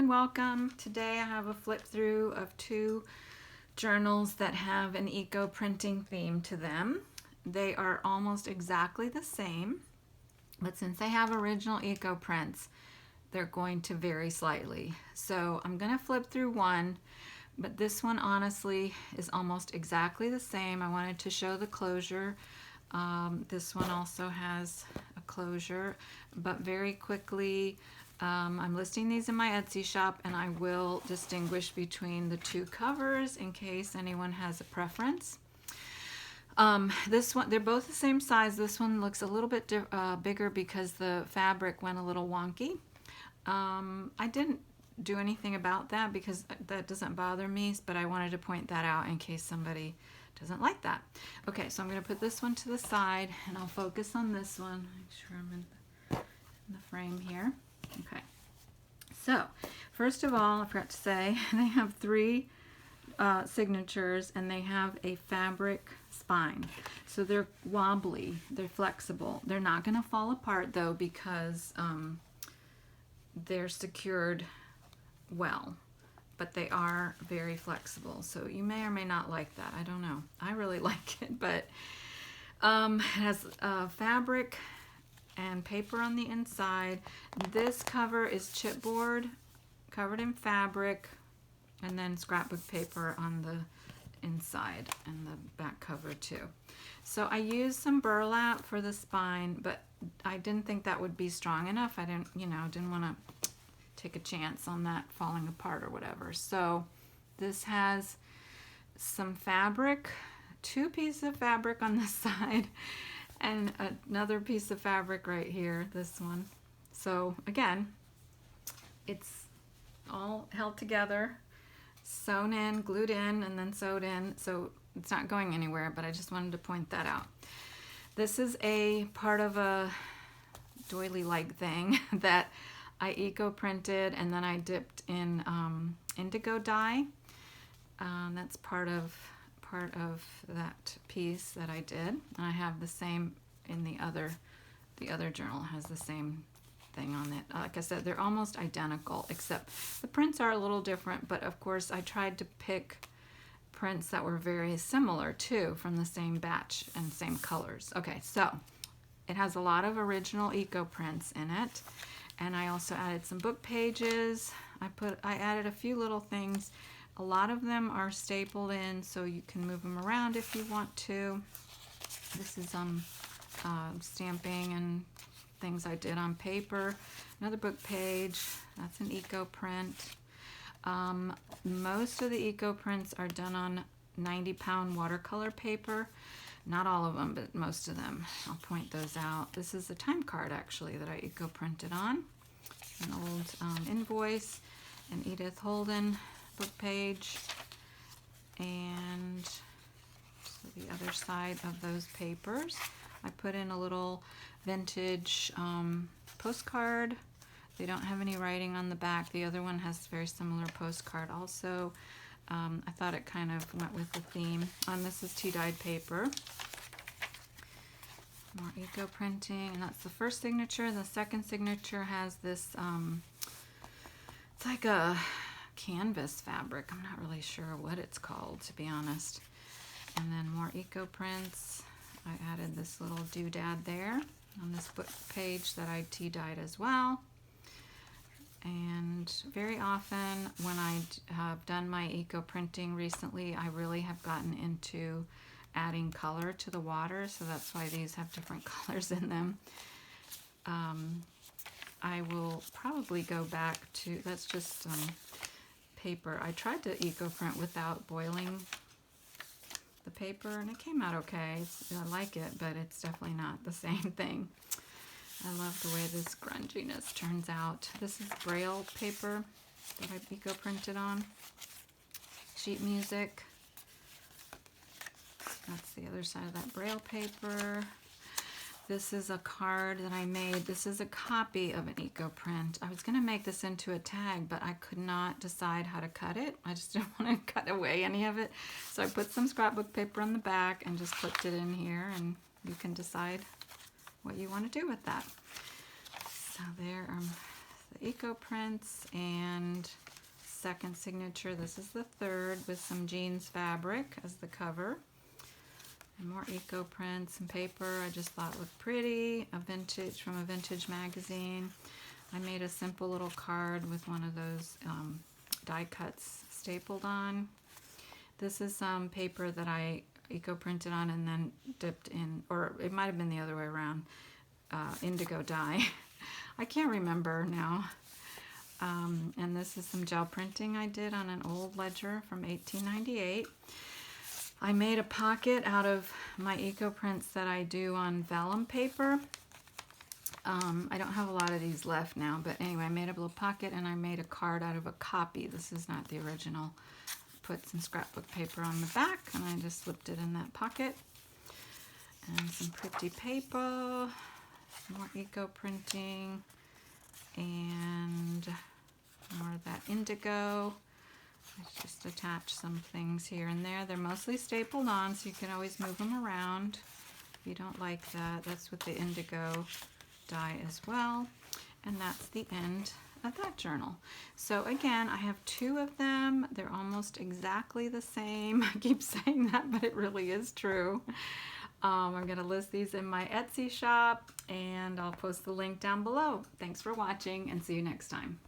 everyone, welcome. Today I have a flip through of two journals that have an eco printing theme to them. They are almost exactly the same, but since they have original eco prints, they're going to vary slightly. So I'm going to flip through one, but this one honestly is almost exactly the same. I wanted to show the closure. This one also has a closure, but very quickly, I'm listing these in my Etsy shop, and I will distinguish between the two covers in case anyone has a preference. This one, they're both the same size. This one looks a little bit bigger because the fabric went a little wonky. I didn't do anything about that because that doesn't bother me, but I wanted to point that out in case somebody doesn't like that. Okay, so I'm going to put this one to the side and I'll focus on this one. Make sure I'm in the frame here. Okay, so first of all, I forgot to say they have three signatures and they have a fabric spine. So they're wobbly, they're flexible. They're not going to fall apart though because they're secured well, but they are very flexible. So you may or may not like that. I don't know. I really like it, but it has fabric and paper on the inside. This cover is chipboard covered in fabric and then scrapbook paper on the inside and the back cover too. So I used some burlap for the spine, but I didn't think that would be strong enough. I didn't want to take a chance on that falling apart or whatever. So this has some fabric, two pieces of fabric on this side and another piece of fabric right here, this one. So again, it's all held together, sewn in, glued in, and then sewed in, so it's not going anywhere, but I just wanted to point that out. This is a part of a doily-like thing that I eco printed and then I dipped in indigo dye. That's part of that piece that I did. And I have the same in the other journal has the same thing on it. Like I said, they're almost identical, except the prints are a little different, but of course I tried to pick prints that were very similar too, from the same batch and same colors. Okay, so it has a lot of original eco prints in it, and I also added some book pages. I added a few little things. A lot of them are stapled in, so you can move them around if you want to. This is stamping and things I did on paper. Another book page, that's an eco print. Most of the eco prints are done on 90-pound watercolor paper. Not all of them, but most of them. I'll point those out. This is a time card actually that I eco printed on. An old invoice, an Edith Holden book page, and so the other side of those papers I put in a little vintage postcard. They don't have any writing on the back. The other one has a very similar postcard also. I thought it kind of went with the theme. This is tea-dyed paper. More eco printing, and that's the first signature. The second signature has this it's like a canvas fabric. I'm not really sure what it's called, to be honest. And then more eco prints. I added this little doodad there on this book page that I tea-dyed as well. And very often when I have done my eco printing recently, I really have gotten into adding color to the water, so that's why these have different colors in them. I will probably go back to, that's just paper. I tried to eco print without boiling the paper and it came out okay. I like it, but it's definitely not the same thing. I love the way this grunginess turns out. This is Braille paper that I eco printed on. Sheet music. That's the other side of that Braille paper. This is a card that I made. This is a copy of an eco print. I was going to make this into a tag, but I could not decide how to cut it. I just didn't want to cut away any of it. So I put some scrapbook paper on the back and just clipped it in here, and you can decide what you want to do with that. So there are the eco prints and second signature. This is the third with some jeans fabric as the cover. And more eco prints and paper I just thought looked pretty. A vintage from a vintage magazine. I made a simple little card with one of those die cuts stapled on. This is some paper that I eco printed on and then dipped in, or it might have been the other way around, indigo dye. I can't remember now. And this is some gel printing I did on an old ledger from 1898. I made a pocket out of my eco prints that I do on vellum paper. I don't have a lot of these left now, but anyway, I made a little pocket and I made a card out of a copy. This is not the original. Put some scrapbook paper on the back and I just slipped it in that pocket. And some pretty paper, more eco printing, and more of that indigo. I just attach some things here and there. They're mostly stapled on, so you can always move them around if you don't like that. That's with the indigo dye as well. And that's the end of that journal. So again, I have two of them. They're almost exactly the same. I keep saying that, but it really is true. I'm going to list these in my Etsy shop, and I'll post the link down below. Thanks for watching, and see you next time.